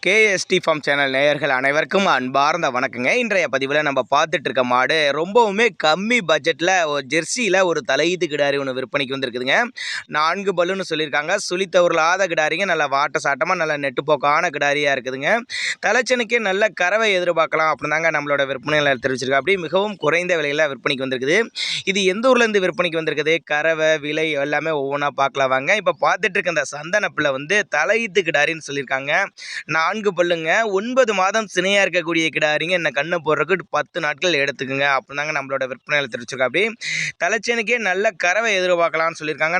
KST form channel நேயர்கள் அனைவருக்கும் அன்பார்ந்த வணக்கங்க. இன்றைய பதிவில் நம்ம பார்த்துட்டு இருக்க மாடு ரொம்பவுமே கம்மி பட்ஜெட்டில் ஒரு ஜெர்சியில் ஒரு தலையீத்து கிடாரி ஒன்று விற்பனைக்கு வந்துருக்குதுங்க. 4 பல்லுன்னு சொல்லியிருக்காங்க. சுழித்தவர்களாத கிடாரிங்க, நல்ல வாட்ட சாட்டமாக நல்ல நெட்டுப்போக்கான கிடாரியாக இருக்குதுங்க. தலைச்சனுக்கே நல்ல கறவை எதிர்பார்க்கலாம் அப்படின்னு தாங்க நம்மளோட விற்பனையில் தெரிவிச்சிருக்கா. அப்படி மிகவும் குறைந்த விலையில் விற்பனைக்கு வந்திருக்குது. இது எந்த ஊர்லேருந்து விற்பனைக்கு வந்திருக்குது, கறவை விலை எல்லாமே ஒவ்வொன்றா பார்க்கலாம் வாங்க. இப்போ பார்த்துட்டு இருக்க இந்த சந்தனப்பில் வந்து தலையீத்து கிடாரின்னு சொல்லியிருக்காங்க. 4 பல்லுங்க, 9 மாதம் சினையாக இருக்கக்கூடிய கிடாரிங்க. என்ன கண்ணு போடுறதுக்கு 10 நாட்கள் எடுத்துக்குங்க அப்படின்னு தாங்க நம்மளோட விற்பனையில் தெரிவிச்சிருக்கா. அப்படி தலைச்சனுக்கே நல்ல கறவை எதிர்பார்க்கலாம்னு சொல்லியிருக்காங்க.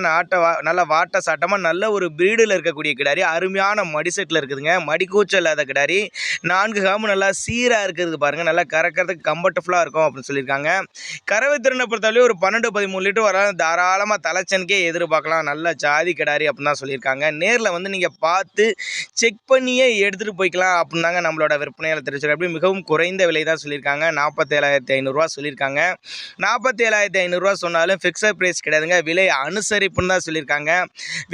நல்ல வாட்ட சாட்டமாக நல்ல ஒரு பிரீடில் இருக்கக்கூடிய கிடாரி, அருமையான மடிசெட்டில் இருக்குதுங்க. மடிக்கூச்சல் இல்லாத கிடாரி, 4 காம்பு நல்லா சீராக இருக்குது பாருங்கள். நல்லா கறக்கிறதுக்கு கம்ஃபர்டபுளாக இருக்கும் அப்படின்னு சொல்லியிருக்காங்க. கறவை திறனை பொறுத்தவரை ஒரு 12-13 லிட்டர் வர தாராளமாக தலைச்சனுக்கே எதிர்பார்க்கலாம். நல்ல ஜாதி கிடாரி அப்படின்னு தான் சொல்லியிருக்காங்க. நேரில் வந்து நீங்கள் பார்த்து செக் பண்ணியே எடுத்துகிட்டு போய்க்கலாம் அப்படின்னு தாங்க நம்மளோட விற்பனையில் தெரிவிச்சிருக்காங்க. அப்படி மிகவும் குறைந்த விலை தான் சொல்லியிருக்காங்க. 47,500 சொல்லியிருக்காங்க. 47,500 சொன்னாலும் ஃபிக்ஸட் ப்ரைஸ் கிடையாதுங்க, விலை அனுசரிப்புன்னு தான் சொல்லியிருக்காங்க.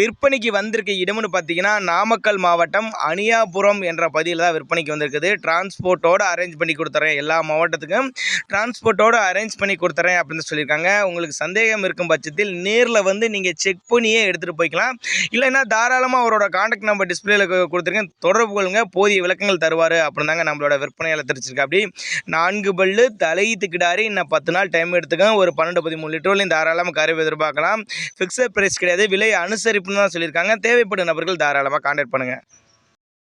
விற்பனைக்கு வந்திருக்க இடம்னு பார்த்தீங்கன்னா நாமக்கல் மாவட்டம் அணியாபுரம் என்ற பகுதியில் தான் விற்பனைக்கு வந்திருக்குது. டிரான்ஸ்போர்ட்டோடு அரேஞ்ச் பண்ணி கொடுத்துறேன், எல்லா மாவட்டத்துக்கும் டிரான்ஸ்போர்ட்டோடு அரேஞ்ச் பண்ணி கொடுத்துறேன் அப்படின்னு சொல்லியிருக்காங்க. உங்களுக்கு சந்தேகம் இருக்கும் பட்சத்தில் நேரில் வந்து நீங்கள் செக் பண்ணியே எடுத்துகிட்டு போய்க்கலாம். இல்லைன்னா தாராளமாக அவரோட கான்டாக்ட் நம்பர் டிஸ்பிளேல கொடுத்துருக்கேன், தொடர்பு கொள்ளுங்க, போதிய விளக்கங்கள் தருவார் அப்படின்னு தாங்க நம்மளோட விற்பனையில் தெரிவிச்சிருக்கா. அப்படி 4 பல்லு தலையீத்து கிடாரி, இன்னும் 10 நாள் டைம் எடுத்துக்கோங்க. ஒரு 12-13 லிட்டர்லையும் தாராளமாக கறவை எதிர்பார்க்கலாம். ஃபிக்ஸட் ப்ரைஸ் கிடையாது, விலை அனுசரிப்புன்னு தான் சொல்லியிருக்காங்க. தேவைப்படும் நபர்கள் தாராளமாக கான்டாக்ட் பண்ணுங்கள்.